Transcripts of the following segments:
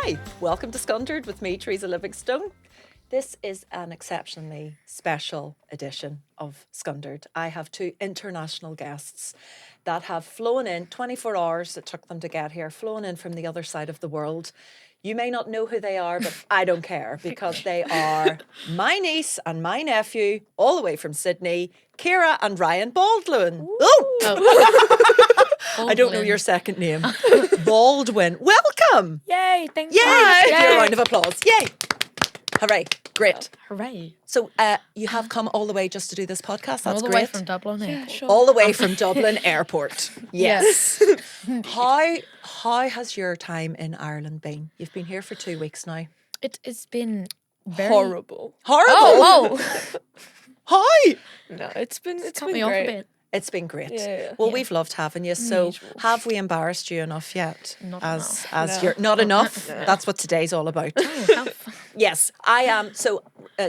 Hi, welcome to Scundered with me, Teresa Livingstone. This is an exceptionally special edition of Scundered. I have two international guests that have flown in, 24 hours it took them to get here, flown in from the other side of the world. You may not know who they are, but I don't care because they are my niece and my nephew, all the way from Sydney, Ciara and Ryan Baldwin. I don't know your second name. Baldwin. Welcome. Yay, thanks. Yay. Yay. Let's give you a round of applause. Yay. Hooray. Great. Hooray. So you have come all the way just to do this podcast. That's All the great. way from Dublin Airport. Sure. All the way from Dublin Airport. Yes. How has your time in Ireland been? You've been here for 2 weeks now. It's been very Horrible. Horrible. Oh, Hi. No, it's been cut me off great. a bit. It's been great. Yeah. Well, Yeah. we've loved having you. So, Usual. have we embarrassed you enough yet? Not as enough. as No. you're not enough. No. That's what today's all about. Oh, how fun. Yes, I am. So,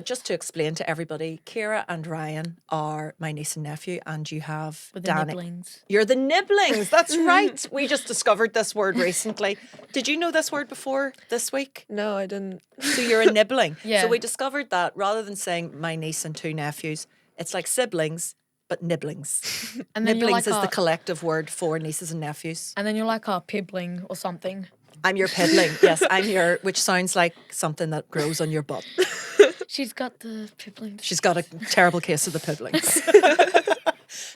just to explain to everybody, Ciara and Ryan are my niece and nephew, and you have With the Danny. nibblings. You're the nibblings. That's right. We just discovered this word recently. Did you know this word before this week? No, I didn't. So you're a nibbling. Yeah. So we discovered that rather than saying my niece and two nephews, it's like siblings, but nibblings. And then you're Nibblings like is the a, collective word for nieces and nephews. and then you're like a pibbling or something. I'm your piddling. Yes, I'm your, which sounds like something that grows on your butt. She's got the pibblings. She's got a terrible case of the pibblings.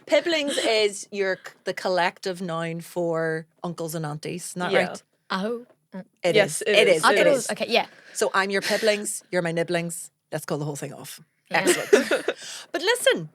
Pibblings is the collective noun for uncles and aunties. Isn't that Yeah. right? Oh. It Yes, is. it It is. is. I It thought it is. was, okay, yeah. So I'm your pibblings, you're my nibblings. Let's call the whole thing off. Yeah. Excellent. But listen,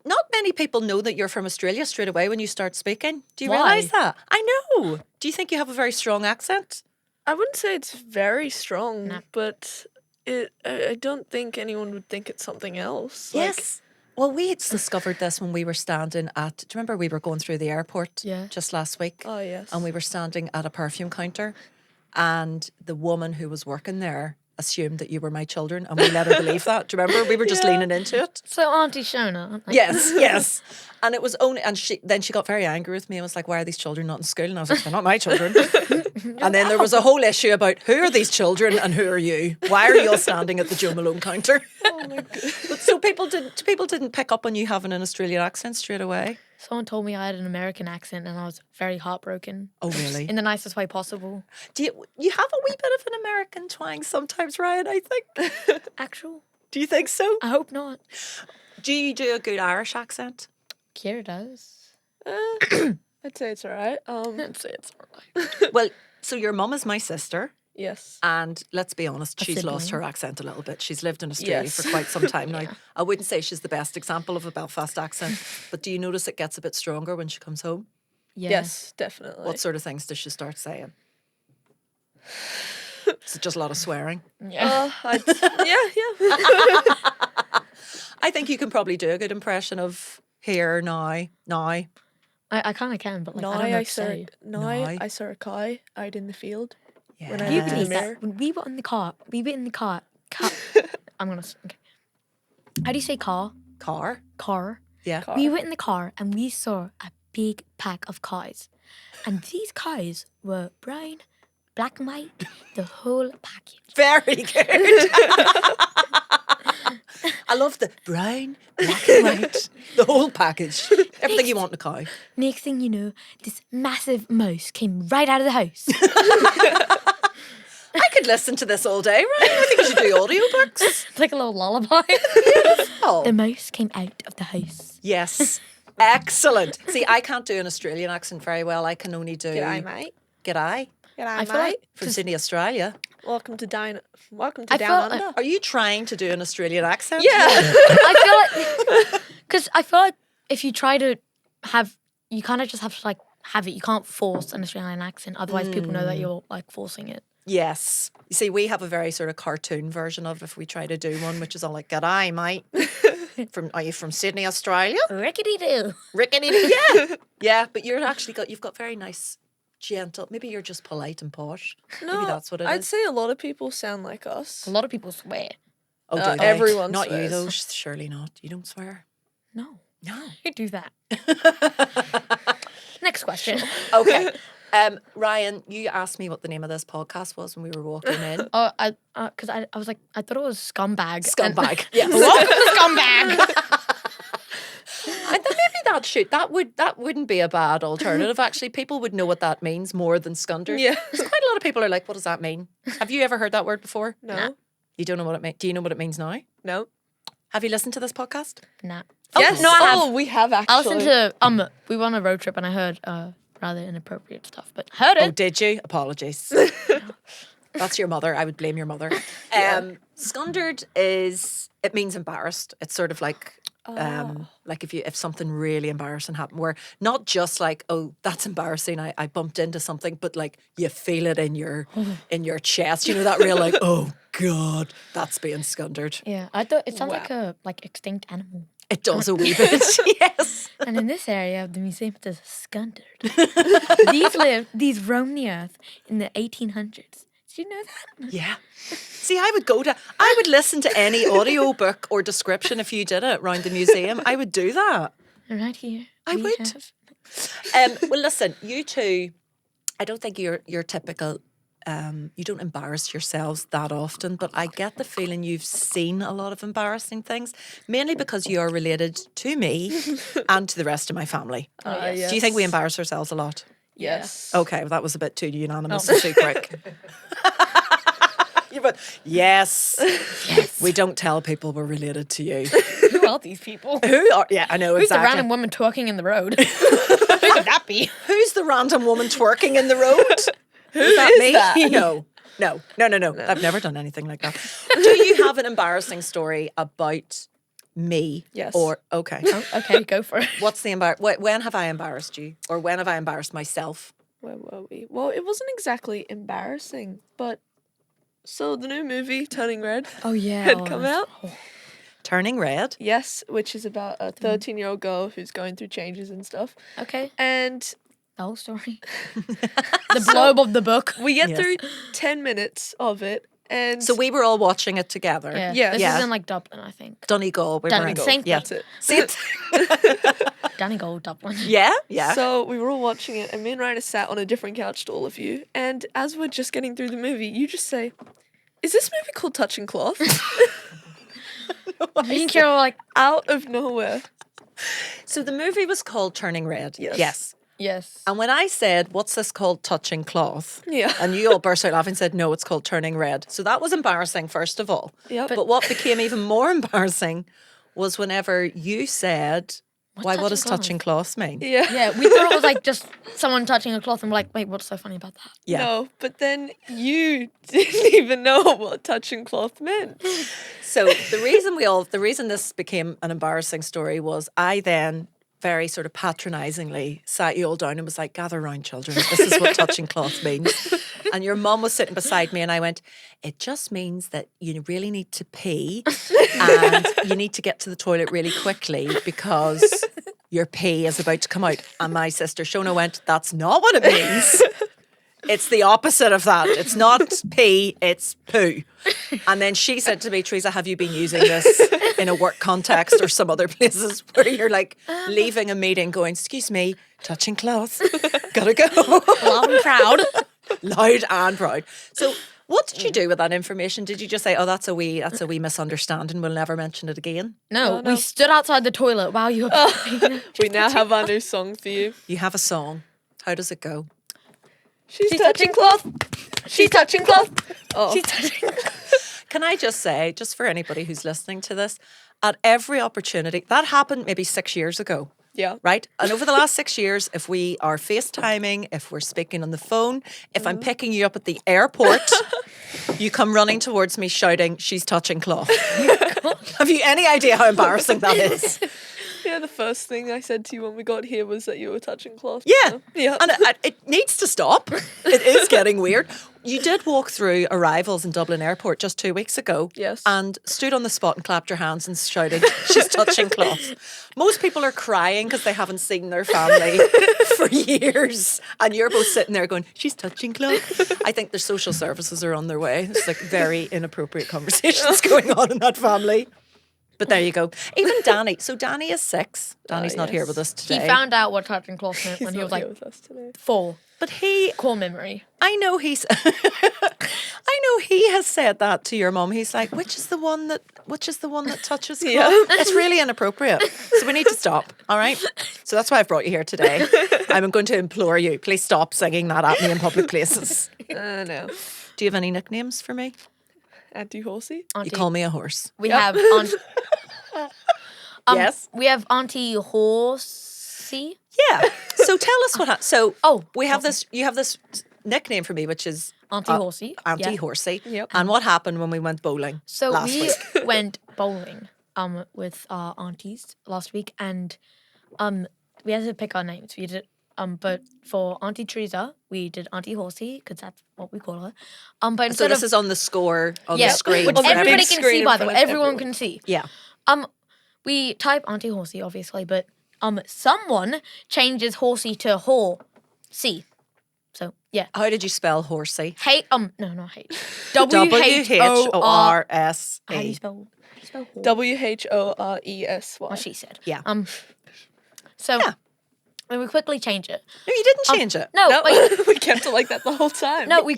not many people know that you're from Australia straight away when you start speaking. Do you Why? realise that? I know. Do you think you have a very strong accent? I wouldn't say it's very strong, No. but I don't think anyone would think it's something else. Yes. Well, we had discovered this when we were standing at, do you remember we were going through the airport Yeah. just last week? Oh, yes. And we were standing at a perfume counter and the woman who was working there assumed that you were my children and we let her believe that. Do you remember? We were just Yeah. leaning into it. So Auntie Shona. aren't they? Yes, yes. And it was only, and she got very angry with me and was like, why are these children not in school? And I was like, they're not my children. And then there was a whole issue about who are these children and who are you? Why are you all standing at the Joe Malone counter? Oh my God. But so people didn't pick up on you having an Australian accent straight away. Someone told me I had an American accent and I was very heartbroken. Oh, really? In the nicest way possible. Do you have a wee bit of an American twang sometimes, Ryan, I think? Actual? Do you think so? I hope not. Do you do a good Irish accent? Ciara does. I'd say it's all right. I'd say it's alright. Well, so your mum is my sister. Yes. And let's be honest, A she's lost sibling. her accent a little bit. She's lived in Australia Yes. for quite some time now. I wouldn't say she's the best example of a Belfast accent, but do you notice it gets a bit stronger when she comes home? Yeah. Yes, definitely. What sort of things does she start saying? Is it just a lot of swearing? Yeah. Yeah. I think you can probably do a good impression of here, now. I kind of can, but like, Now I don't know I what to say. saw now Now. I saw a cow out in the field. Yeah. When I You looked in believe the mirror. that when we were in the car, I'm gonna. Okay. How do you say car? Car? Car. Yeah. Car. We were in the car and we saw a big pack of cows, and these cows were brown, black and white, the whole package. Very good. I love the brown, black and white, the whole package. Everything you want in a cow. Next thing you know, this massive mouse came right out of the house. I could listen to this all day, right? I think you should do audiobooks. It's like a little lullaby. Oh. The mouse came out of the house. Yes. Excellent. See, I can't do an Australian accent very well. I can only do G'day, mate. G'day G'day, I mate. feel like from Sydney, Australia. Welcome to I Down felt like- Under. Are you trying to do an Australian accent? Yeah. I feel like because I feel like if you try to have, you kind of just have to like have it. You can't force an Australian accent, otherwise people know that you're like forcing it. Yes. You see, we have a very sort of cartoon version of it if we try to do one, which is all like, G'day, mate. Are you from Sydney, Australia? Rickety doo. Rickety. Yeah. Yeah, but you've got very nice, gentle. Maybe you're just polite and posh. No, Maybe that's what it is. I'd say a lot of people sound like us. A lot of people swear. Oh, do they? everyone Not you swears. though. Surely not. You don't swear. No, No. you do that. Next question. Okay. Ryan, you asked me what the name of this podcast was when we were walking in. Oh, because I was like, I thought it was scumbag. Scumbag. Yes. Welcome to scumbag. I thought maybe that wouldn't be a bad alternative. Actually, people would know what that means more than scundered. Yeah. 'Cause quite a lot of people are like, "What does that mean?" Have you ever heard that word before? No. You don't know what it means. Do you know what it means now? No. Have you listened to this podcast? Nah. Yes. No, I have. Oh, we have actually. I listened to we went on a road trip and I heard rather inappropriate stuff, but heard Oh, it. did you? Apologies. That's your mother. I would blame your mother. Scundered it means embarrassed. It's sort of like if something really embarrassing happened, where not just like, oh, that's embarrassing, I bumped into something, but like you feel it in your chest. You know, that real like, oh God, that's being scundered. Yeah, I thought it sounds like a extinct animal. It does a wee bit, yes. And in this area of the museum, there's a Scundered. These roamed the earth in the 1800s. Did you know that? Yeah. See, I would listen to any audio book or description if you did it around the museum. I would do that. Right here. I we would. have- Well, listen, you two, I don't think you're typical. You don't embarrass yourselves that often, but I get the feeling you've seen a lot of embarrassing things, mainly because you are related to me and to the rest of my family. Yes. Do you think we embarrass ourselves a lot? Yes. Okay, well, that was a bit too unanimous and too quick. Yes. We don't tell people we're related to you. Who are these people? Who are? Yeah, I know Who's exactly. the random woman twerking in the road? Who could that be? Who's the random woman twerking in the road? Is that me? No. I've never done anything like that. Do you have an embarrassing story about me? Yes. Or okay. Oh, okay, go for it. What's the when have I embarrassed you, or when have I embarrassed myself? Where were we? Well, it wasn't exactly embarrassing, but so the new movie Turning Red Oh yeah. had come out. Turning red. Yes, which is about a 13-year-old girl who's going through changes and stuff. Okay. And The whole story. The blurb of the book. we get Yes. through 10 minutes of it, and So we were all watching it together. Yeah. Yeah. This Yeah. is in like Dublin, I think. Donegal. We were in. Donegal. Same Yeah. that's it. See it? Donegal, Dublin. Yeah. Yeah. So we were all watching it, and me and Ryder sat on a different couch to all of you. And as we're just getting through the movie, you just say, "Is this movie called Touching Cloth?" Me and Ciara were like, Out of nowhere. So the movie was called Turning Red. Yes. Yes. yes. And when I said, "What's this called? Touching cloth?" Yeah. And you all burst out laughing and said, "No, it's called Turning Red." So that was embarrassing, first of all. Yep. But what became even more embarrassing was whenever you said, "Why? What does touching touching cloth mean?" Yeah. Yeah, we thought it was like just someone touching a cloth and we're like, wait, what's so funny about that? Yeah. No, but then you didn't even know what touching cloth meant. So the reason this became an embarrassing story was I then very sort of patronisingly sat you all down and was like, "Gather round, children. This is what touching cloth means." And your mum was sitting beside me and I went, "It just means that you really need to pee and you need to get to the toilet really quickly because your pee is about to come out." And my sister Shona went, "That's not what it means. It's the opposite of that. It's not pee, it's poo." And then she said to me, "Teresa, have you been using this in a work context or some other places where you're like leaving a meeting going, 'Excuse me, touching cloth, gotta go.'" Loud and proud. Loud and proud. So what did you do with that information? Did you just say, "Oh, that's a wee misunderstanding, we'll never mention it again"? No, Oh, no. we stood outside the toilet while you were We now have our new song for you. You have a song. How does it go? She's touching cloth. She's touching cloth. Oh, She's touching. Can I just say, just for anybody who's listening to this, at every opportunity, that happened maybe 6 years ago. yeah. Right? And over the last 6 years, if we are FaceTiming, if we're speaking on the phone, if I'm picking you up at the airport, you come running towards me shouting, "She's touching cloth." Have you any idea how embarrassing that is? Yeah, the first thing I said to you when we got here was that you were touching cloth. Yeah. So, yeah. And it needs to stop. It is getting weird. You did walk through arrivals in Dublin Airport just 2 weeks ago. Yes. And stood on the spot and clapped your hands and shouted, "She's touching cloth." Most people are crying because they haven't seen their family for years. And you're both sitting there going, "She's touching cloth." I think the social services are on their way. There's like very inappropriate conversations going on in that family. But there you go. Even Danny. So Danny is 6. Danny's not here yes. with us He today. found out what type of cloth meant when he Not was like here with us today. 4. but he, Core memory. I know he's, I know he has said that to your mum. He's like, which is the one that touches cloth? Yeah. It's really inappropriate. So we need to stop. All right. So that's why I've brought you here today. I'm going to implore you, please stop singing that at me in public places. No. Do you have any nicknames for me? Auntie Horsey? You call me a horse. We Yep. have Yes. We have Auntie Horsey. Yeah. So tell us what happened. So Oh, we have this. You have this nickname for me, which is Auntie Horsey. Auntie yeah. Horsey. Yep. And what happened when we went bowling? So last we week? went bowling with our aunties last week, and we had to pick our names. We did but for Auntie Teresa, we did Auntie Horsey because that's what we call her. But So instead this of is on the score on yeah, the screen. which for everybody big can screen see, in by the front way, of everyone everyone. can see. Yeah. We type Auntie Horsey, obviously, but someone changes Horsey to Horsey. So yeah, How did you spell horsey? hate no, not hate. W-H-O-R-S-E. How do you spell? Whore? Whoresy. What she said. Yeah. So Yeah. and we quickly change it. No, you didn't change it. No, No, wait, we kept it like that the whole time. no,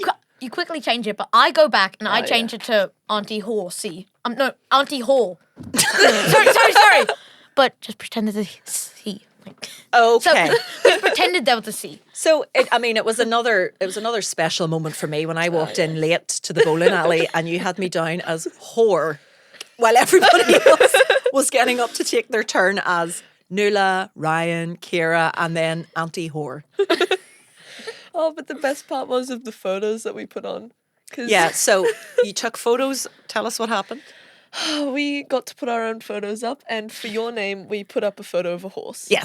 you quickly change it, but I go back and I Oh, change it to Auntie Horsey. No, Auntie Whore. sorry. But just pretend there's a C. Like, so Okay. we pretended there was a C. So it was another special moment for me when I walked in late to the bowling alley and you had me down as whore while everybody else was getting up to take their turn as Nuala, Ryan, Ciara, and then Auntie Whore. Oh, but the best part was of the photos that we put on. 'Cause Yeah, so you took photos. Tell us what happened. we got to put our own photos up, and for your name, we put up a photo of a horse. Yeah,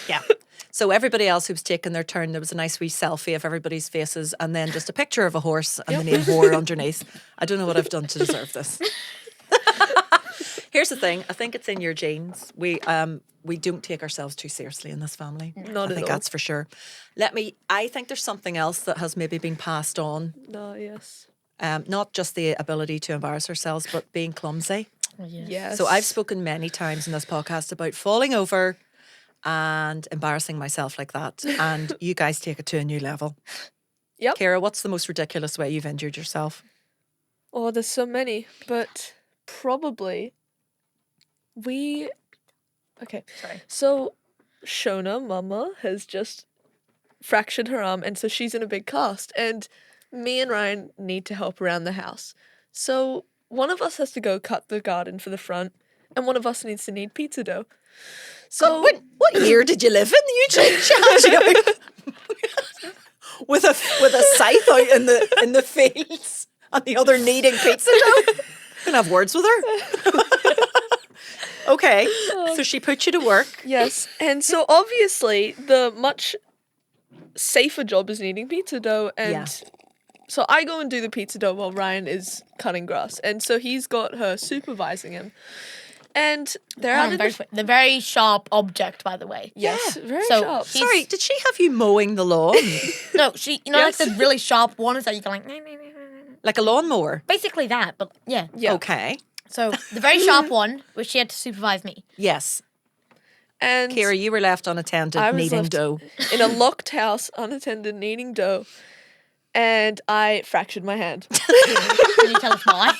yeah. So everybody else who was taking their turn, there was a nice wee selfie of everybody's faces and then just a picture of a horse and the name whore underneath. I don't know what I've done to deserve this. Here's the thing. I think it's in your genes. We don't take ourselves too seriously in this family. Not I at think all. that's for sure. I think there's something else that has maybe been passed on. No, yes. Not just the ability to embarrass ourselves, but being clumsy. Yes. So I've spoken many times in this podcast about falling over and embarrassing myself like that. And you guys take it to a new level. Yep. Ciara, what's the most ridiculous way you've injured yourself? Oh, there's so many, but probably we. Okay. Sorry. So, Shona, Mama, has just fractured her arm, and so she's in a big cast, and me and Ryan need to help around the house. So one of us has to go cut the garden for the front, and one of us needs to knead pizza dough. So What year did you live in? You challenge you with a scythe out in the fields and the other kneading pizza dough. Can have words with her. Okay, so she put you to work. yes, and so obviously the much safer job is kneading pizza dough, and Yeah. so I go and do the pizza dough while Ryan is cutting grass, and so he's got her supervising him, and they're out in The very sharp object, by the way. yes, very So sharp. he- Sorry, did she have you mowing the lawn No, she, Yes. like the really sharp ones that you go like, like a lawnmower? basically that, but yeah. Yeah, Okay. So the very sharp one, which she had to supervise me. Yes. and Ciara, you were left unattended I was kneading left- dough. in a locked house, unattended, kneading dough, and I fractured my hand. Can you tell us why?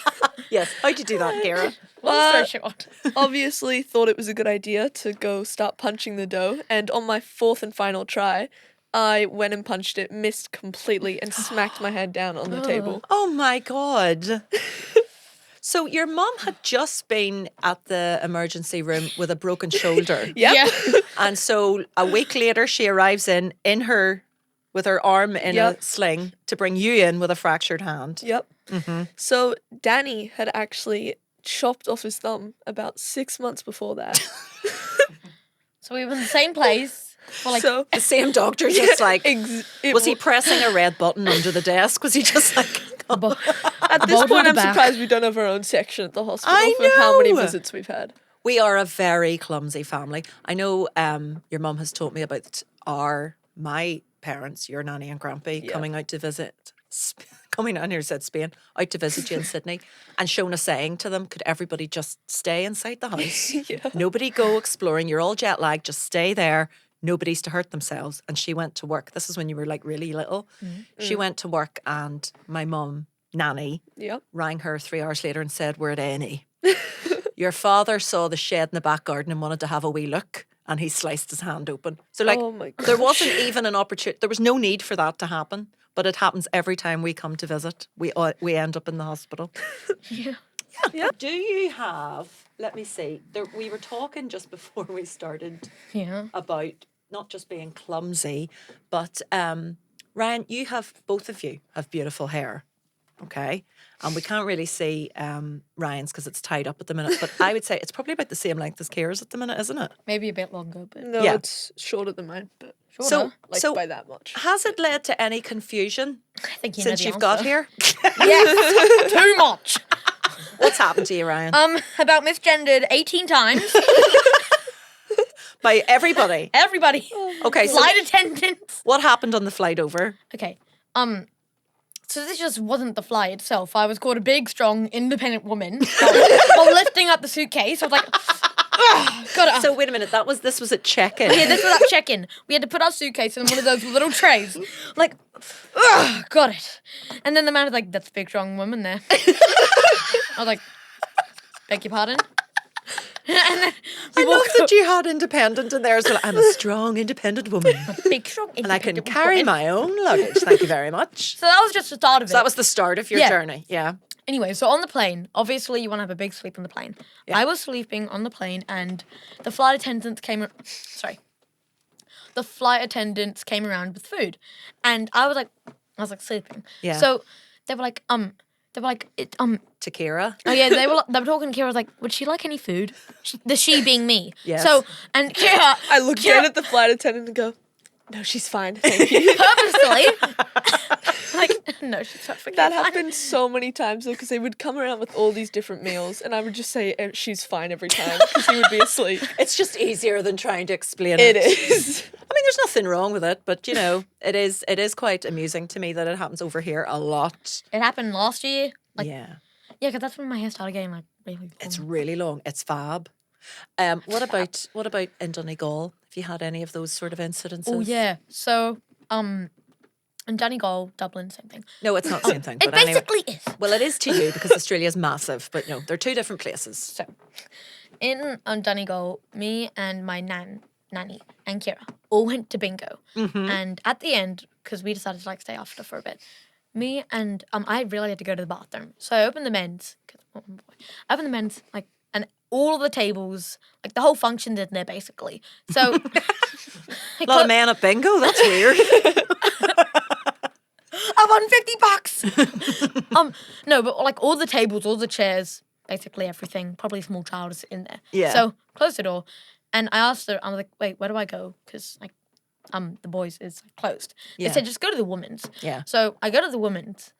Yes. How'd you do that, Ciara? Long story short. Obviously thought it was a good idea to go start punching the dough, and on my fourth and final try, I went and punched it, missed completely, and smacked my head down on the table. Oh my God. So your mum had just been at the emergency room with a broken shoulder. Yep. Yeah. And so a week later she arrives in her with her arm in Yep. a sling to bring you in with a fractured hand. Yep. So Danny had actually chopped off his thumb about 6 months before that. So we were in the same place for like So The same doctor just like it was he wa- pressing a red button under the desk? Was he just like at this Above point the I'm back. surprised we don't have our own section at the hospital I for how many know. visits we've had. We are a very clumsy family. I know your mum has told me about my parents, your nanny and grampy, Yeah. coming out to visit coming down here, said Spain, out to visit you in Sydney, and Shona saying to them, could everybody just stay inside the house? Nobody go exploring. You're all jet lagged. Just stay there. Nobody's to hurt themselves. And she went to work. This is when you were like really little. She went to work, and my mum, Nanny, rang her 3 hours later and said, we're at A&E. Your father saw the shed in the back garden and wanted to have a wee look, and he sliced his hand open. So like, Oh my there wasn't even an opportunity. There was no need for that to happen, but it happens every time we come to visit. We end up in the hospital. Yeah. Do you have? Let me see. We were talking just before we started Yeah. about not just being clumsy, but Ryan, both of you have beautiful hair. Okay. And we can't really see Ryan's because it's tied up at the minute. But I would say it's probably about the same length as Ciara's at the minute, isn't it? Maybe a bit longer, but No, Yeah. it's shorter than mine, but shorter. So by that much. has it led to any confusion I think you know since the you've got answer. here? Yes, too much. What's happened to you, Ryan? About misgendered 18 times. By everybody. Everybody. Okay, so Flight attendants. what happened on the flight over? Okay. So this just wasn't the fly itself. I was called a big, strong, independent woman while lifting up the suitcase. I was like, got it. So wait a minute, this was at check-in. Yeah, this was our check-in. We had to put our suitcase in one of those little trays. Like, got it. And then the man was like, that's a big, strong woman there. I was like, beg your pardon? And then I love that you had independent in there as well. I'm a strong, independent woman. big, strong, And I can independent carry woman. my own luggage. Thank you very much. So that was just the start of it. So that was the start of your Yeah. journey. Yeah. Anyway, so on the plane, obviously you want to have a big sleep on the plane. I was sleeping on the plane, and the flight attendants came. The flight attendants came around with food, and I was like sleeping. Yeah. So they were like, To Ciara. Oh yeah, they were talking to Ciara. I was like, would she like any food? The she being me. Yes. So and Ciara, I looked down at the flight attendant and go, no, she's fine, thank you. purposely, like, no, she's perfectly That fine. happened so many times though, because they would come around with all these different meals, and I would just say she's fine every time because he would be asleep. It's just easier than trying to explain It it. is. I mean, there's nothing wrong with it, but it is quite amusing to me that it happens over here a lot. It happened last year. Yeah. Yeah, because that's when my hair started getting like really long. It's really long. It's fab. What about in Donegal? Have you had any of those sort of incidences? Oh yeah. So in Donegal, Dublin, same thing. No, it's not the same thing. It But anyway. basically is. Well, it is to you because Australia's massive, but no, they're two different places. So in Donegal, me and my nanny and Ciara all went to bingo, and at the end, because we decided to like stay after for a bit, me and I really had to go to the bathroom, so I opened the men's. Like, and all of the tables, like the whole function's in there basically. So A lot of men at bingo. That's weird. I won $50. No, but like all the tables, all the chairs, basically everything. Probably a small child is in there. Yeah. So close the door, and I asked her. I was like, "Wait, where do I go?" Because like, the boys is closed. Yeah. They said just go to the women's. Yeah. So I go to the women's.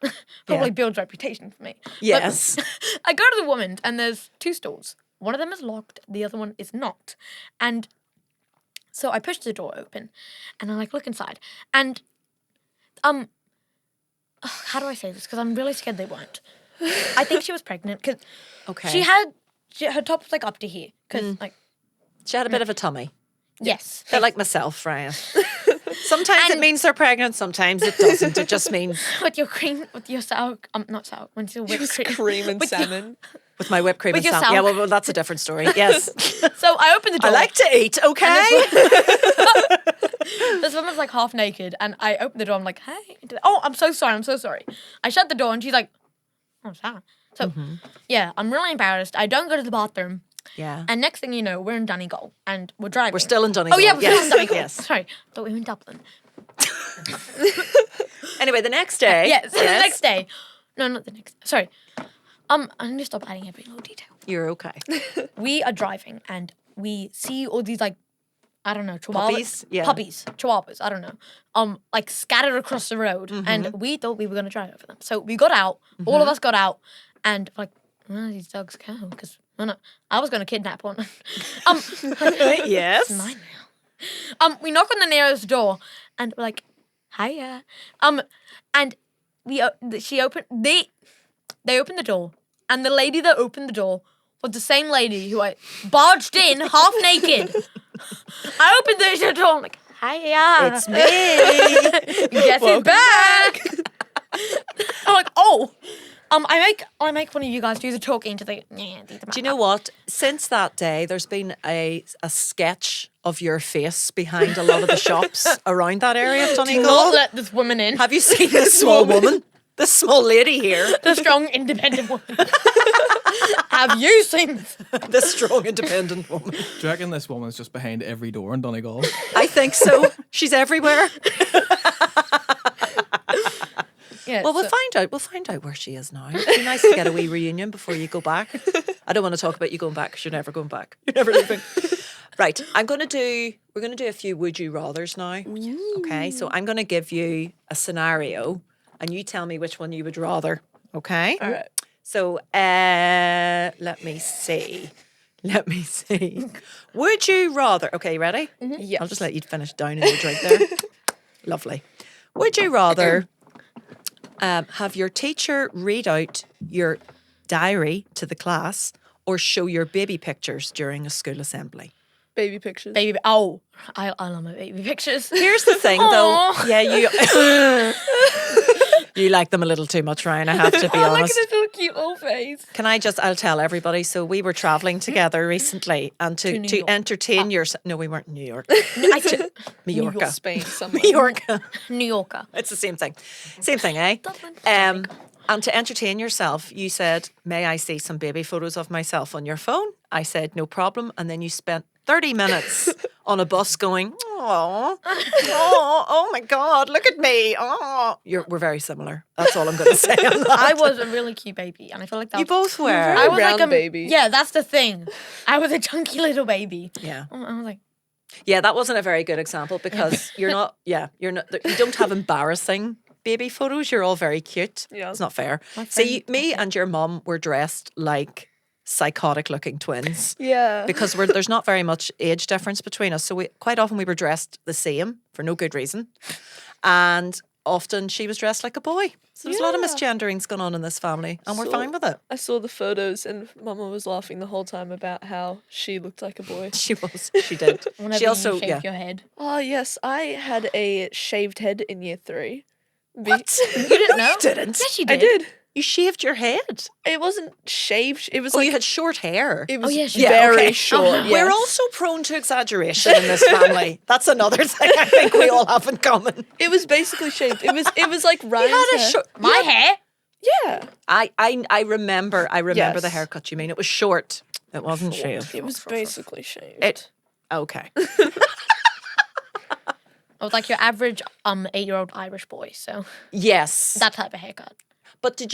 Probably builds reputation for me. But Yes. I go to the women's, and there's 2 stalls. One of them is locked. The other one is not. And so I pushed the door open, and I like look inside, and how do I say this? Because I'm really scared they won't. I think she was pregnant because Okay. her top was like up to here. Because like She had a bit of a tummy. yes, They're like myself, Ryan. Sometimes it means they're pregnant. Sometimes it doesn't. It just means with your cream, with your sour, not sour, when your whipped Just cream. cream and With your- salmon. with my whipped cream With and your salmon. Yeah, salmon. well, that's a different story. Yes. So I opened the door. I like to eat, okay? This woman's like half naked, and I opened the door. I'm like, hey. Oh, I'm so sorry. I'm so sorry. I shut the door, and she's like, oh, sorry. So, yeah, I'm really embarrassed. I don't go to the bathroom. Yeah. And next thing you know, we're in Donegal, and we're driving. We're still in Donegal. Oh, yeah, we're still in Donegal. Yes. Sorry, but we were in Dublin. Anyway, the next day. Yeah, so the next day. No, not the next. Sorry. I'm going to stop adding every little detail. You're okay. We are driving, and we see all these, like, I don't know, chihuahuas. Puppies? Yeah. Puppies. Chihuahuas, I don't know. Like, scattered across the road. And we thought we were going to drive over them. So we got out. All of us got out. And, like, where are these dogs go? Because I was going to kidnap one. Yes. It's mine now. We knock on the nearest door, and we're like, hiya. And she opened they opened the door, and the lady that opened the door was the same lady who I barged in half naked. I opened the door. I'm like, hiya. It's me. Guess who's back? I'm like, oh. I make one of you guys do the talking to the. Do you know what? Since that day, there's been a sketch of your face behind a lot of the shops around that area of Not Donegal. let this woman in. Have you seen this small woman? This small lady here. The strong, independent woman. Have you seen this? This strong, independent woman. Do you reckon this woman's just behind every door in Donegal? I think so. She's everywhere. Yeah, Well, we'll find out. We'll find out where she is now. It'd be nice to get a wee reunion before you go back. I don't want to talk about you going back because you're never going back. You're never leaving. Right. We're going to do a few would you rathers now. Okay. So I'm going to give you a scenario and you tell me which one you would rather. Okay. All right. So let me see. Would you rather? Okay, you ready? Yes. I'll just let you finish down in your drink there. Lovely. Would you rather have your teacher read out your diary to the class or show your baby pictures during a school assembly? Baby pictures. Baby. Oh, I love my baby pictures. Here's the thing, though. Aw. Yeah, you like them a little too much, Ryan. I have to be Oh, look honest. at his little cute little face. I'll tell everybody. So we were traveling together recently and To New to York. entertain yourself. No, we weren't in New York. I said Mallorca. Spain, somewhere. Mallorca. New Yorker. It's the same thing. Same thing, eh? Dublin, And to entertain yourself, you said, may I see some baby photos of myself on your phone? I said, no problem. And then you spent 30 minutes on a bus going, oh my God, look at me. Oh, we're very similar. That's all I'm going to say on that. I was a really cute baby, and I feel like that You was, both were. I was round like a baby. Yeah, that's the thing. I was a chunky little baby. Yeah. I was like, Yeah, that wasn't a very good example because you don't have embarrassing baby photos. You're all very cute. Yeah. It's not fair. My See, friend- me and your mum were dressed like psychotic looking twins. Yeah. Because there's not very much age difference between us. So quite often we were dressed the same for no good reason. And often she was dressed like a boy. So there's a lot of Yeah. misgenderings going on in this family and we're So- fine with it. I saw the photos and Mama was laughing the whole time about how she looked like a boy. She did. whenever She also, you shave yeah. your head. Oh, yes. I had a shaved head in year 3. What? You didn't know? You didn't. Yes, you did. I did. You shaved your head. It wasn't shaved. It was Oh, like you had short hair. it was yes, you did. very Okay. short. Uh-huh. We're yes. also prone to exaggeration in this family. That's another thing I think we all have in common. It was basically shaved. It was like Ryan's You had a hair. short. My hair. Yeah. I remember the Yes. haircut you mean. It was short. It wasn't shaved. It was basically shaved. Okay. I was like your average 8-year-old Irish boy, so Yes. that type of haircut. But did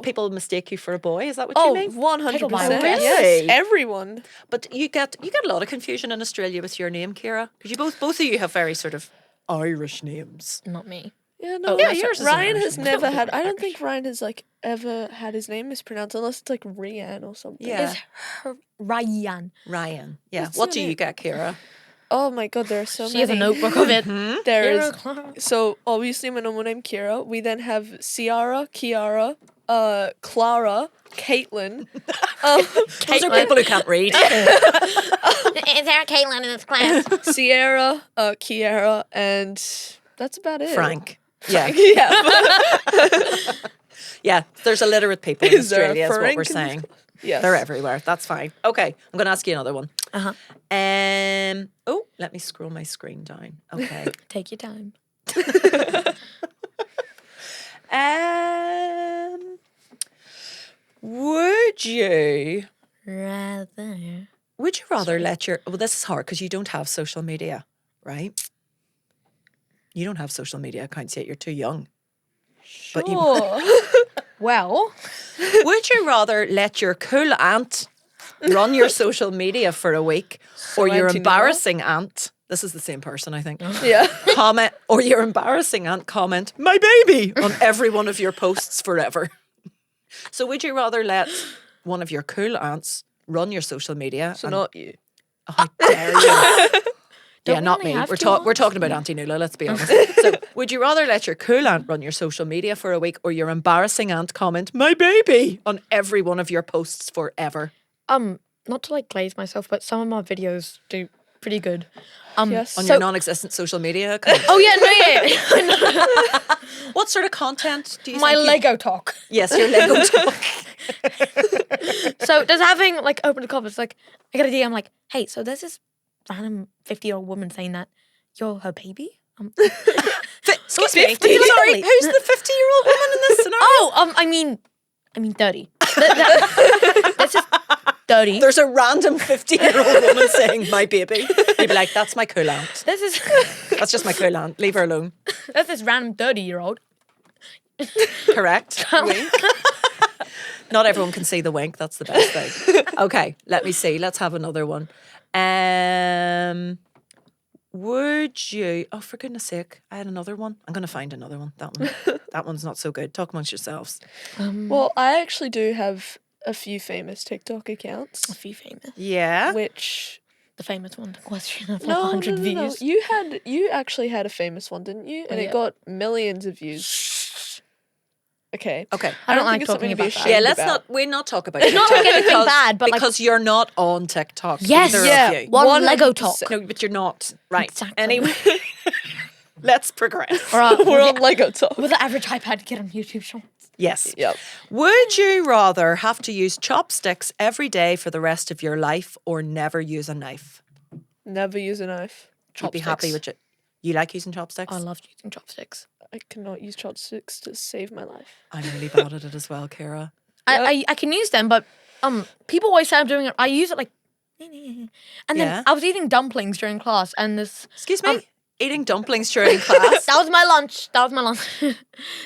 people mistake you for a boy? Is that what you Oh, mean? 100%. Really? Yes. Everyone. But you get a lot of confusion in Australia with your name, Ciara, because you both of you have very sort of Irish names. Not me. Yeah, no. yeah, yours is Ryan an has Irish never name. had. I don't think Ryan has like ever had his name mispronounced unless it's like Rian or something. Yeah. It's her Ryan. Ryan. Yeah. What's What her do you name? get, Ciara? Oh my God, there are so She many. has a notebook of it. There Ciara is. Clara. So obviously my normal name Ciara. We then have Ciara, Kiara, Clara, Caitlin. Those are people who can't read. Is there a Caitlin in this class? Sierra, Kiara, and that's about it. Frank. Yeah. Yeah. Yeah. There's illiterate people in Is there a Australia, is what Frank we're in this saying. Yes. They're everywhere. That's fine. Okay. I'm going to ask you another one. Uh-huh. Let me scroll my screen down. Okay. Take your time. Would you Rather. let your, well, this is hard because you don't have social media, right? You don't have social media accounts yet. You're too young. But you, Sure. Well, would you rather let your cool aunt run your social media for a week or your Auntie embarrassing aunt, this is the same person, I think, Yeah. comment, or your embarrassing aunt comment, my baby, on every one of your posts forever? So would you rather let one of your cool aunts run your social media? So and- not you. Oh, how dare you? Yeah, Don't we not only me. have We're 2 we're aunts? talking about Auntie Nuala, let's be honest. So, would you rather let your cool aunt run your social media for a week or your embarrassing aunt comment, my baby, on every one of your posts forever? Not to like glaze myself, but some of my videos do pretty good. Yes. On So- your non-existent social media account? Oh yeah, no, yeah. What sort of content do you My think you- Lego talk. Yes, your Lego talk. So does having like open the comments, like I got a DM like, hey, so there's this random 50-year-old woman saying that you're her baby. Excuse me. 50? Sorry, who's the 50-year-old woman in this scenario? Oh, I mean 30. That's just 30. There's a random 50-year-old woman saying, my baby. You'd be like, that's my cool aunt. This is That's just my cool aunt. Leave her alone. that's this random 30-year-old. Correct. Wink. Not everyone can see the wink. That's the best thing. Okay, let me see. Let's have another one. Would you? Oh, for goodness sake! I had another one. I'm going to find another one. That one's not so good. Talk amongst yourselves. Well, I actually do have a few famous TikTok accounts, A few famous. Yeah. which The famous one, the question of like no, 100 no. views. You actually had a famous one, didn't you? And yeah. it got millions of views. Okay. Okay. I don't think like it's something talking to be about that. ashamed Yeah, let's about. not. We're not talk about. It's not TikTok like anything because- bad, but like because you're not on TikTok. Yes, either yeah. of you. one Lego 100%. talk. No, but you're not. Right. Exactly. Anyway, let's progress. Or We're on Lego Talk. with the average iPad get on YouTube Shorts. Yes. Yep. Would you rather have to use chopsticks every day for the rest of your life or never use a knife? Never use a knife. You'd be happy with it. You like using chopsticks? I love using chopsticks. I cannot use chopsticks to save my life. I'm really bad at it as well, Ciara. I can use them, but people always say I'm doing it. I use it like, and then Yeah. I was eating dumplings during class, and this Excuse me? Eating dumplings during class? that was my lunch. That was my lunch.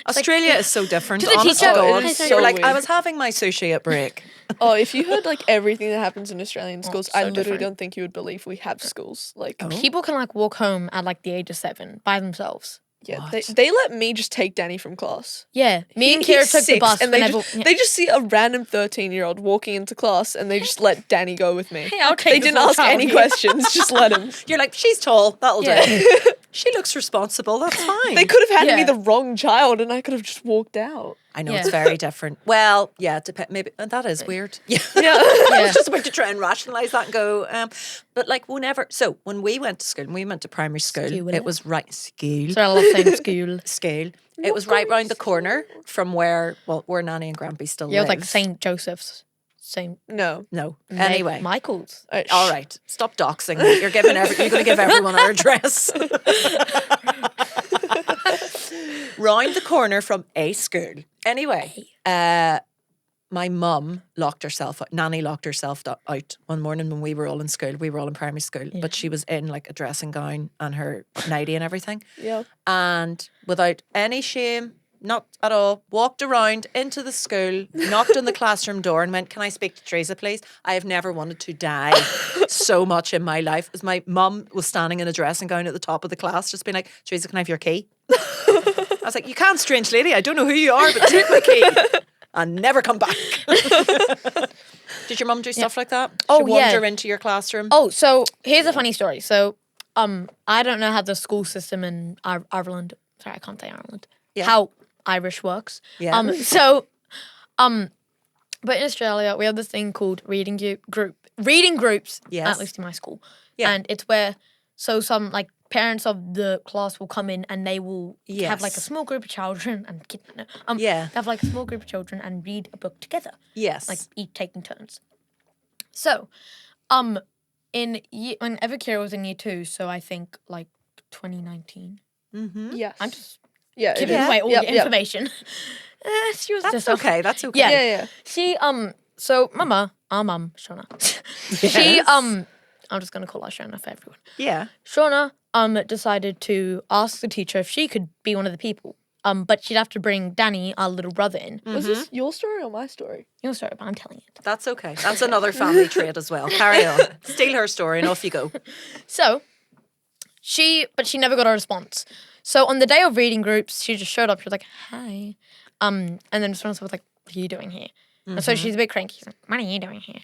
Australia is so different. To the honest teacher. to Oh, God. it is You're so like, I weird. was having my sushi at break. Oh, if you heard like everything that happens in Australian schools, so I literally different. don't think you would believe we have schools. Like, People can like walk home at like the age of 7 by themselves. yeah, What? they let me just take Danny from class. Yeah, me and He's Kira took the 6, bus and they whenever. just, they just see a random 13-year-old walking into class, and they just let Danny go with me. Hey, I'll take They this didn't little ask child any here. questions, just let him. You're like, she's tall. That'll Yeah. do. She looks responsible. That's fine. They could have handed me Yeah. the wrong child, and I could have just walked out. I know Yeah. it's very different. Well, yeah, maybe that is weird. Yeah. Yeah. I was just about to try and rationalise that and go, but like when we went to school, when we went to primary school, School. it was school. So I love saying school. School. It was right round the corner from where Nanny and Grampy still Yeah, it live. was like St. Joseph's. St. No. No. Anyway. Michael's. All right. Stop doxing. You're going to give everyone our address. Round the corner from a school. Anyway, my mum locked herself out. Nanny locked herself out one morning when we were all in school. We were all in primary school, but she was in like a dressing gown and her nightie and everything. Yeah. And without any shame, not at all, walked around into the school, knocked on the classroom door and went, "Can I speak to Teresa, please? I have never wanted to die so much in my life." As my mum was standing in a dressing gown at the top of the class, just being like, "Teresa, can I have your key?" I was like, "You can't, strange lady. I don't know who you are, but take my key and never come back." Did your mum do stuff like that? Oh, She'd wander yeah. into your classroom? Oh, so here's a funny story. So, I don't know how the school system in Ireland. Sorry, I can't say Ireland. Yeah. How Irish works. Yeah. But in Australia we have this thing called reading groups. Yes. At least in my school. Yeah. And it's where some like parents of the class will come in and they will have like a Yes. small group of children and Yeah. have like a small group of children and read a book together. Yes. Like each taking turns. So, whenever Ciara was in year 2, so I think like 2019. Yes. I'm just yeah, it giving is. away all Yep, the yep. information. She was That's just okay. That's okay. Yeah. Yeah, yeah. She so our mum Shona. She I'm just gonna call her Shona for everyone. Yeah. Shona decided to ask the teacher if she could be one of the people. But she'd have to bring Danny, our little brother, in. Was this your story or my story? You're sorry, but I'm telling it. That's okay. That's another family trait as well. Carry on. Steal her story and off you go. So she never got a response. So on the day of reading groups, she just showed up. She was like, "Hi," and then response was like, "What are you doing here?" And so she's a bit cranky. She's like, what are you doing here?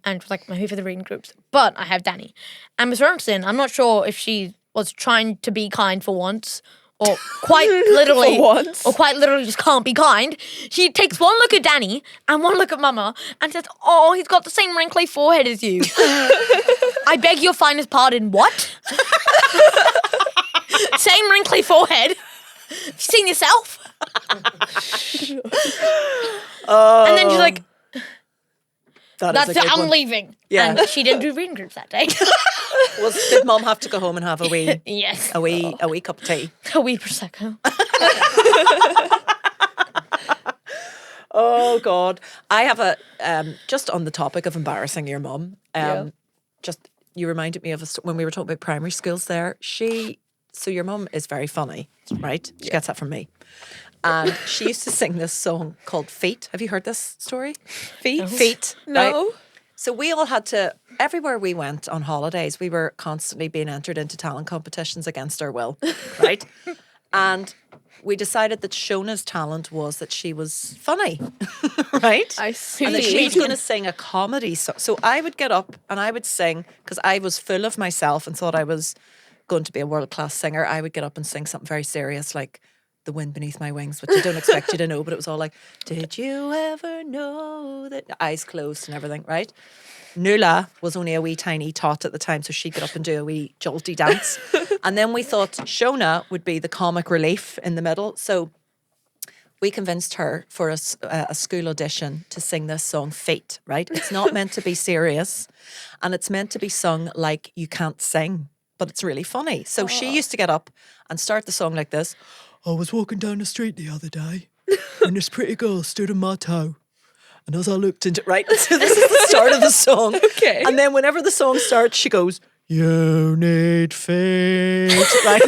And was like, I'm here for the reading groups. But I have Danny. And Miss Robinson, I'm not sure if she was trying to be kind for once or quite literally or quite literally just can't be kind. She takes one look at Danny and one look at Mama and says, oh, he's got the same wrinkly forehead as you. I beg your finest pardon, what? Same wrinkly forehead? Have you seen yourself? And then she's like, that's it, I'm leaving. Yeah. And she didn't do reading groups that day. Did Mum have to go home and have a wee Yes. a wee cup of tea? A wee Prosecco. Oh God, I have a just on the topic of embarrassing your mum. Just you reminded me of when we were talking about primary schools. So your mum is very funny, right? She gets that from me. And she used to sing this song called Feet. Have you heard this story? Feet. No. Right? So we all had to, everywhere we went on holidays, we were constantly being entered into talent competitions against our will, right? And we decided that Shona's talent was that she was funny, right? I see. And that she was going to sing a comedy song. So I would get up and I would sing, because I was full of myself and thought I was going to be a world-class singer. I would get up and sing something very serious like The Wind Beneath My Wings, which I don't expect you to know, but it was all like, did you ever know that? Eyes closed and everything, right? Nuala was only a wee tiny tot at the time, so she'd get up and do a wee jolty dance. And then we thought Shona would be the comic relief in the middle. So we convinced her for a school audition to sing this song, Feet, right? It's not meant to be serious, and it's meant to be sung like you can't sing, but it's really funny. So she used to get up and start the song like this. I was walking down the street the other day and this pretty girl stood on my toe. And as I looked into... Right, so this is the start of the song. Okay. And then whenever the song starts, she goes, you need feet, right?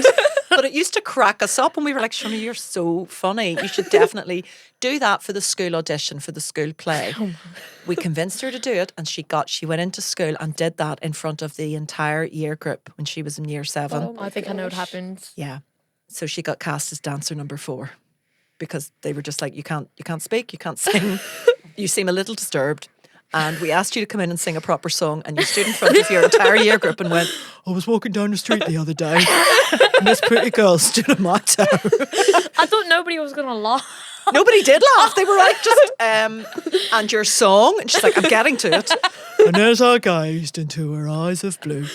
But it used to crack us up and we were like, Shona, you're so funny. You should definitely do that for the school audition, for the school play. We convinced her to do it and she went into school and did that in front of the entire year group when she was in year 7. I think I know what happens. Yeah. So she got cast as dancer number 4 because they were just like, you can't speak, you can't sing, you seem a little disturbed. And we asked you to come in and sing a proper song and you stood in front of your entire year group and went, I was walking down the street the other day and this pretty girl stood on my toe. I thought nobody was going to laugh. Nobody did laugh. They were like, just, and your song? And she's like, I'm getting to it. And as I gazed into her eyes of blue.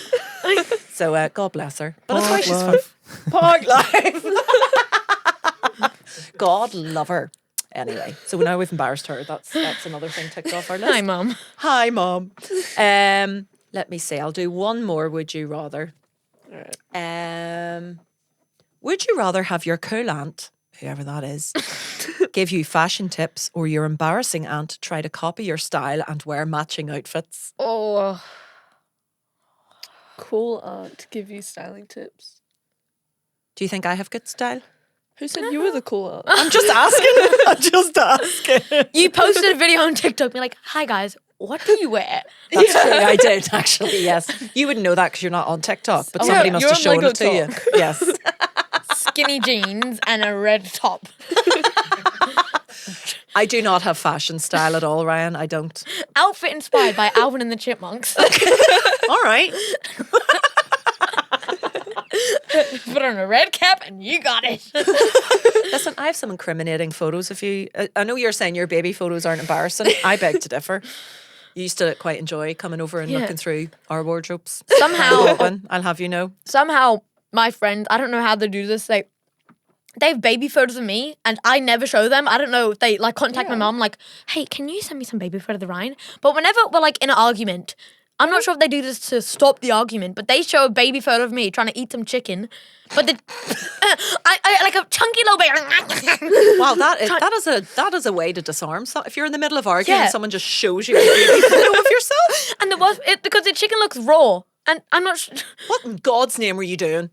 So God bless her. But that's why she's fun. Park life. God love her. Anyway, so now we've embarrassed her. That's another thing ticked off our list. Hi, Mum. Hi, Mum. Let me see. I'll do one more. Would you rather? Would you rather have your cool aunt, whoever that is, give you fashion tips, or your embarrassing aunt try to copy your style and wear matching outfits? Oh. Cool aunt, give you styling tips. Do you think I have good style? Who said you were the cool aunt? I'm just asking. You posted a video on TikTok being like, hi guys, what do you wear? That's true. I did actually. Yes, you wouldn't know that because you're not on TikTok, but somebody must you're have shown on Lego it to you. Yes. Skinny jeans and a red top. I do not have fashion style at all, Ryan. I don't. Outfit inspired by Alvin and the Chipmunks. All right. Put on a red cap and you got it. Listen, I have some incriminating photos of you. I know you're saying your baby photos aren't embarrassing. I beg to differ. You used to quite enjoy coming over and looking through our wardrobes. Somehow, I'll have you know. Somehow, my friends, I don't know how they do this. They have baby photos of me and I never show them. I don't know. They like contact my mom like, hey, can you send me some baby photos of Ryan? But whenever we're like in an argument, I'm not sure if they do this to stop the argument, but they show a baby photo of me trying to eat some chicken. But I like a chunky little baby. Wow, that is a way to disarm. So if you're in the middle of arguing and someone just shows you a baby photo of yourself. And because the chicken looks raw. And I'm not sure. What in God's name were you doing?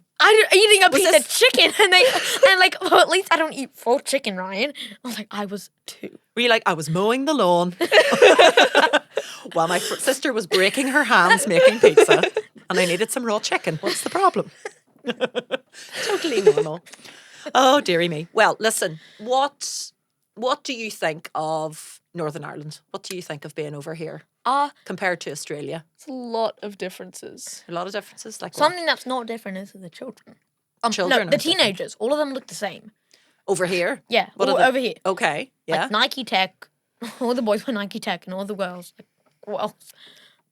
Eating a piece of chicken. And well, at least I don't eat full chicken, Ryan. I was like, I was 2. Were you like, I was mowing the lawn while my sister was breaking her hands making pizza and I needed some raw chicken. What's the problem? Totally normal. Oh, dearie me. Well, listen, what do you think of Northern Ireland? What do you think of being over here compared compared to Australia? It's a lot of differences. A lot of differences, like what? something that's not different is the children. Children No, the are different. teenagers. All of them look the same. Over here. Yeah, What are all the- over here. Okay, yeah. Like Nike Tech. All the boys wear Nike Tech, and all the girls, like, what else?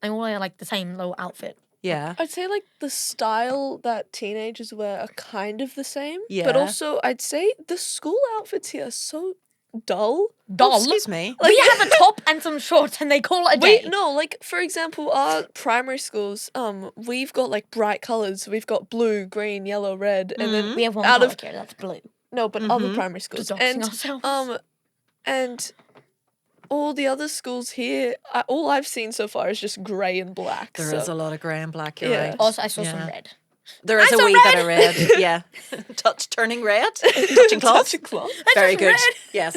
They all wear like the same little outfit. Yeah. I'd say like the style that teenagers wear are kind of the same. Yeah. But also I'd say the school outfits here are so dull. Doll. Oh, excuse me. We have a top and some shorts, and they call it a day. Wait, no, like for example, our primary schools, we've got like bright colours. We've got blue, green, yellow, red, and then We have one out colour of here, that's blue. no, but other primary schools, doxing and ourselves. and all the other schools here, all I've seen so far is just grey and black. There so. is a lot of grey and black, you're Yeah. right. Also, I saw some Yeah. red. There is I a saw wee bit of red. Yeah. Turning red? Touching cloth? Touch a cloth. Very just good. red. Yes.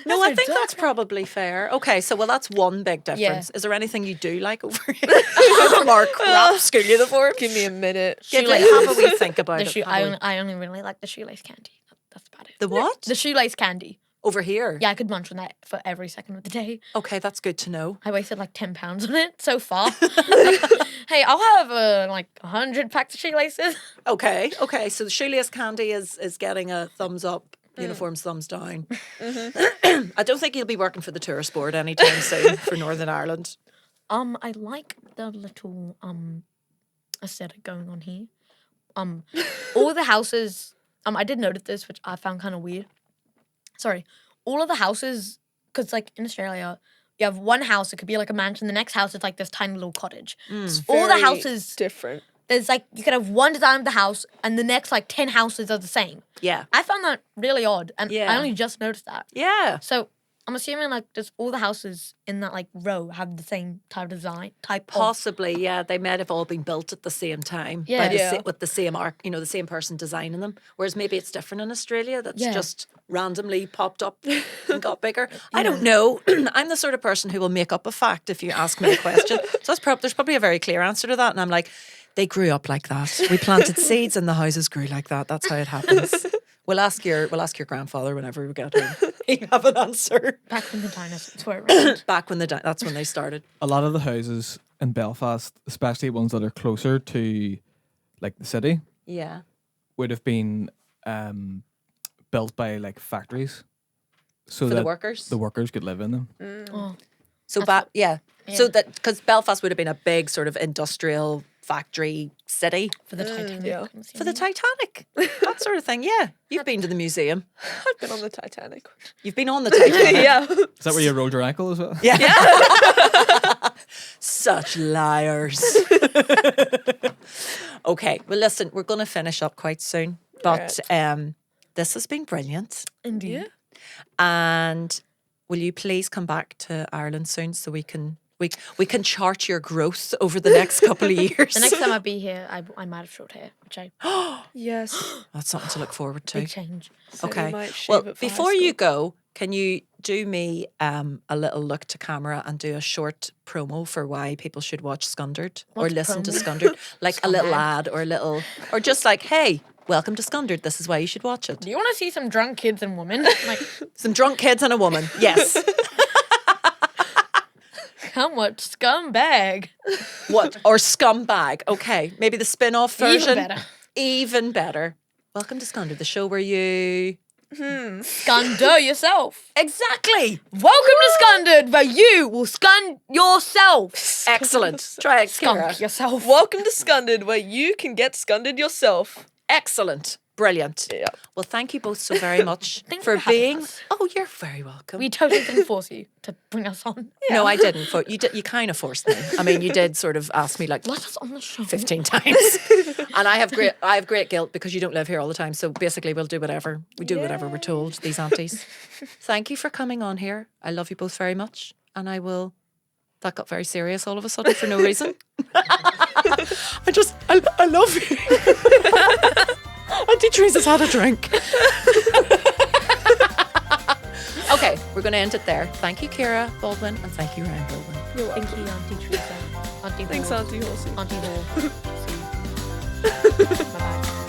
No, That's I think so that's probably fair. Okay, so well, that's one big difference. Is there anything you do like over here from our crap school uniform? Give me a minute. Give shoelace. it, have a wee think about The it. shoe, have a wee- I only really like the shoelace candy. That's about it. The what? The shoelace candy. Over here? Yeah, I could munch on that for every second of the day. Okay, that's good to know. I wasted like 10 pounds on it so far. Hey, I'll have like 100 packs of shoelaces. Okay, so the shoelace candy is getting a thumbs up, uniforms thumbs down. I don't think you'll be working for the tourist board anytime soon for Northern Ireland. I like the little aesthetic going on here. All the houses. I did notice this, which I found kind of weird. Sorry, all of the houses, because like in Australia, you have one house. It could be like a mansion. The next house is like this tiny little cottage. All the Very houses. different. There's like you could have one design of the house, and the next like 10 houses are the same. Yeah. I found that really odd, and Yeah. I only just noticed that. Yeah. So I'm assuming like just all the houses in that like row have the same type of design, type of. Possibly, yeah. They might have all been built at the same time. Yeah. By the Yeah. with the same arc, the same person designing them. Whereas maybe it's different in Australia. That's Yeah. just randomly popped up and got bigger. I don't know. I'm the sort of person who will make up a fact if you ask me a question. So there's probably a very clear answer to that. And I'm like, they grew up like that. We planted seeds and the houses grew like that. That's how it happens. We'll ask your grandfather whenever we get home. He'll have an answer. Back when the dinosaurs were around. Back when that's when they started. A lot of the houses in Belfast, especially ones that are closer to like the city, Yeah. would have been built by like factories, so For that the workers. the workers could live in them. Oh. So Yeah. So that because Belfast would have been a big sort of industrial factory city For the Titanic. yeah. I'm for the assuming. Titanic, that sort of thing. Yeah, you've been to the museum. I've been on the Titanic. You've been on the Titanic. Yeah. Is that where you rolled your ankle as well? Yeah. Such liars. Okay, well, listen, we're going to finish up quite soon, but this has been brilliant. Indeed. Yeah. And will you please come back to Ireland soon so we can chart your growth over the next couple of years? The next time I be here, I might have short hair, which I Yes. That's something to look forward to. big change. So we Okay. might shave Well, it for high before you school. go, can you do me a little look to camera and do a short promo for why people should watch Scundered or What's listen to promo? Scundered? Like a little Scumbag. ad or just like, hey, welcome to Scundered. This is why you should watch it. Do you want to see some drunk kids and women? Like, Some drunk kids and a woman. Yes. come watch Scumbag. What? Or Scumbag. Okay. Maybe the spin-off version. Even better. Even better. Welcome to Scundered, the show where you... Scunder yourself. Exactly. Welcome to Scundered, where you will scun yourself. Excellent. Try it, Ciara. Skunk yourself. Welcome to Scundered, where you can get scundered yourself. Excellent. Brilliant. Yeah. Well, thank you both so very much Thanks for for having being... us. Oh, you're very welcome. We totally didn't force you to bring us on. No, I didn't. You kind of forced me. I mean, you did sort of ask me like Let us on the show. 15 times. And I have great guilt because you don't live here all the time. So basically we'll do whatever. We do whatever we're told, these aunties. Thank you for coming on here. I love you both very much. And I will... That got very serious all of a sudden for no reason. I love you. Auntie Teresa's had a drink. Okay, we're going to end it there. Thank you, Ciara Baldwin, and thank you, Ryan Baldwin. You're welcome. Thank you, Auntie Teresa. Auntie Thanks, Hall. Auntie Horsey. Auntie Hall. See you. Bye-bye.